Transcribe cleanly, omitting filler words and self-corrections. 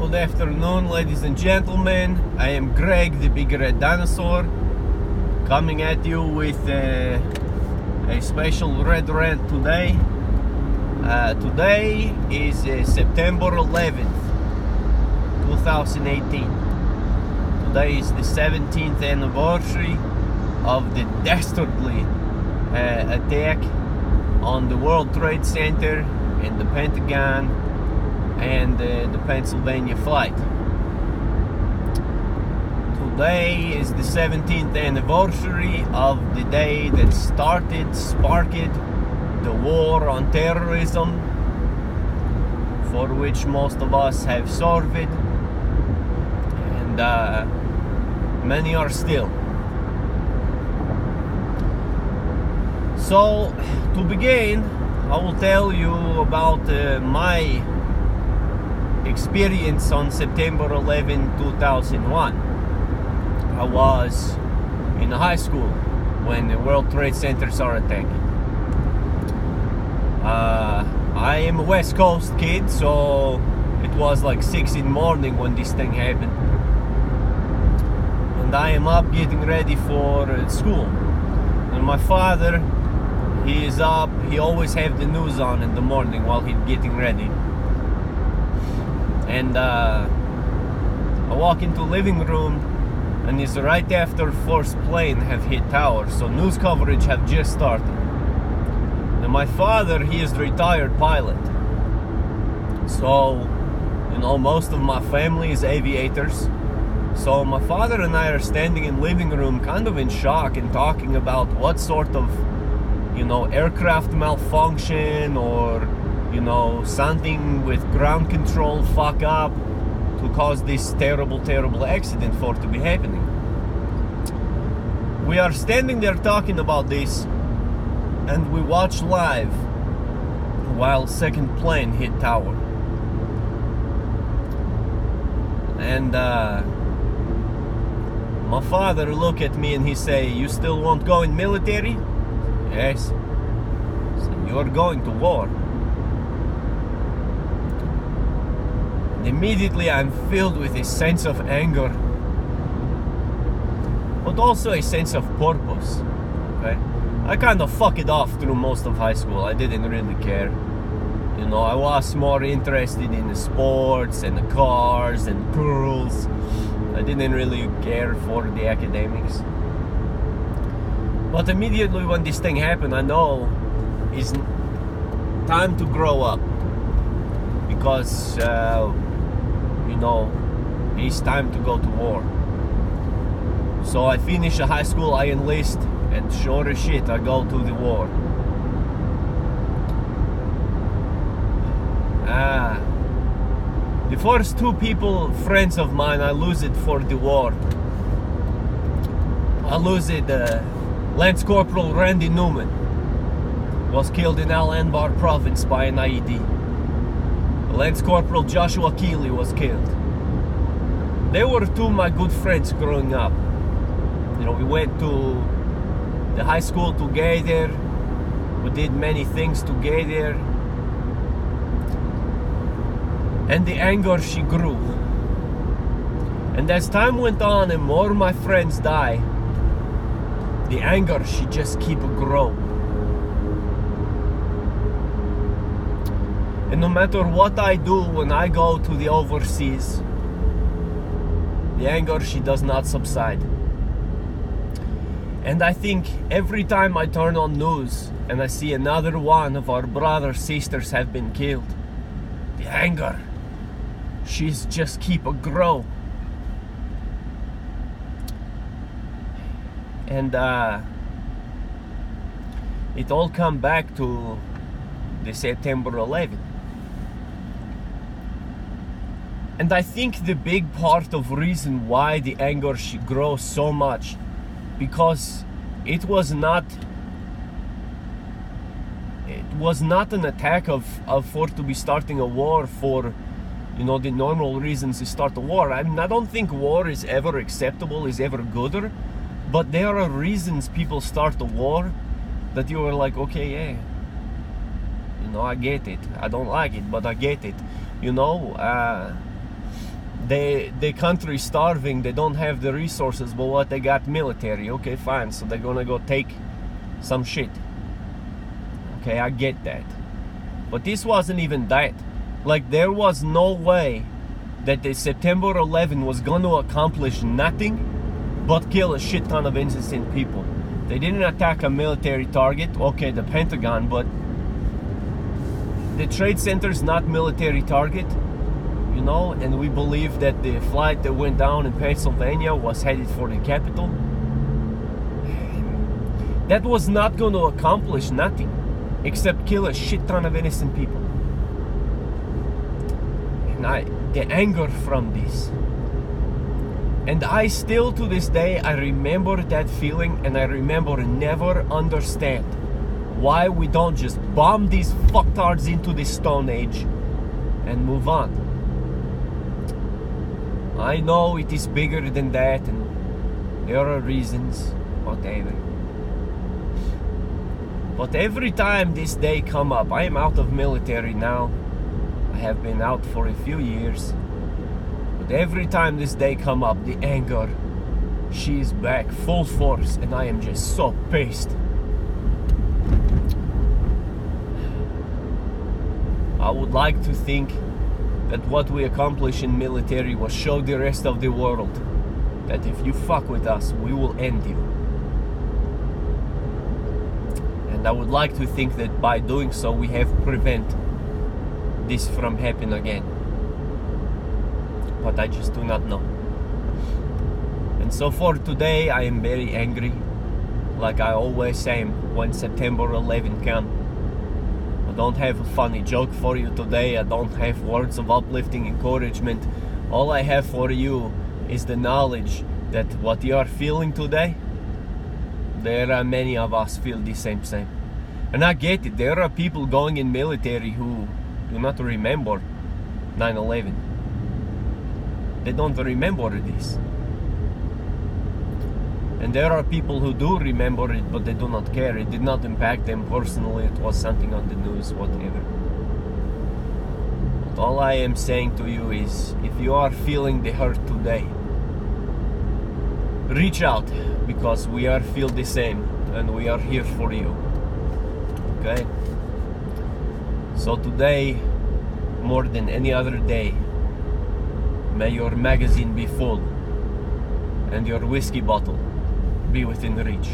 Good afternoon, ladies and gentlemen. I am Greg, the Big Red Dinosaur, coming at you with a special Red Rant today. Today is September 11th, 2018. Today is the 17th anniversary of the dastardly attack on the World Trade Center and the Pentagon and the Pennsylvania flight. Today is the 17th anniversary of the day that sparked the war on terrorism, for which most of us have served, and many are still. So, to begin, I will tell you about my experience on September 11, 2001. I was in high school when the World Trade Centers are attacked. I am a West Coast kid, so it was like 6 in the morning when this thing happened. And I am up getting ready for school. And my father, he is up, he always have the news on in the morning while he's getting ready. And I walk into the living room, and it's right after first plane have hit tower, so news coverage have just started. And my father, he is a retired pilot, so you know, most of my family is aviators. So my father and I are standing in the living room kind of in shock and talking about what sort of, you know, aircraft malfunction or, you know, something with ground control fuck up to cause this terrible accident for to be happening. We are standing there talking about this, and we watch live while second plane hit tower. And my father look at me and he say, "You still won't go in military?" "Yes." So you're going to war. And immediately I'm filled with a sense of anger, but also a sense of purpose. Okay? I kind of fucked it off through most of high school. I didn't really care. You know, I was more interested in the sports and the cars and girls. I didn't really care for the academics. But immediately when this thing happened, I know it's time to grow up. Because, you know, it's time to go to war. So I finish high school, I enlist, and sure as shit, I go to the war. The first two people, friends of mine, I lose it for the war. I lose it, Lance Corporal Randy Newman was killed in Al-Anbar province by an IED. Lance Corporal Joshua Keeley was killed. They were two of my good friends growing up. You know, we went to the high school together. We did many things together. And the anger, she grew. And as time went on and more of my friends died, the anger, she just keep growing. And no matter what I do when I go to the overseas, the anger, she does not subside. And I think every time I turn on news and I see another one of our brothers, sisters have been killed, the anger, she's just keep a grow. And it all come back to the September 11th. And I think the big part of reason why the anger she grows so much, because it was not an attack of for to be starting a war for, you know, the normal reasons to start a war. I mean, I don't think war is ever acceptable, is ever gooder, but there are reasons people start a war that you are like, okay, yeah, you know, I get it. I don't like it, but I get it. You know, the country starving, they don't have the resources, but what, they got military. Okay, fine, so they're gonna go take some shit. Okay, I get that. But this wasn't even that. Like, there was no way that the September 11 was gonna accomplish nothing but kill a shit ton of innocent people. They didn't attack a military target, okay, the Pentagon, but the Trade Center's not military target, you know, and we believe that the flight that went down in Pennsylvania was headed for the Capitol. That was not going to accomplish nothing except kill a shit ton of innocent people. And the anger from this. And I still, to this day, I remember that feeling, and I remember never understand why we don't just bomb these fucktards into the Stone Age and move on. I know it is bigger than that, and there are reasons, whatever. But every time this day come up, I am out of military now. I have been out for a few years. But every time this day come up, the anger, she is back full force, and I am just so pissed. I would like to think that what we accomplish in military was show the rest of the world that if you fuck with us, we will end you. And I would like to think that by doing so, we have prevent this from happening again. But I just do not know. And so for today, I am very angry, like I always am when September 11 comes. I don't have a funny joke for you today. I don't have words of uplifting encouragement. All I have for you is the knowledge that what you are feeling today, there are many of us feel the same. And I get it. There are people going in military who do not remember 9/11. They don't remember this. And there are people who do remember it, but they do not care. It did not impact them personally. It was something on the news, whatever. But all I am saying to you is, if you are feeling the hurt today, reach out, because we are feel the same, and we are here for you. Okay? So today, more than any other day, may your magazine be full and your whiskey bottle be within reach.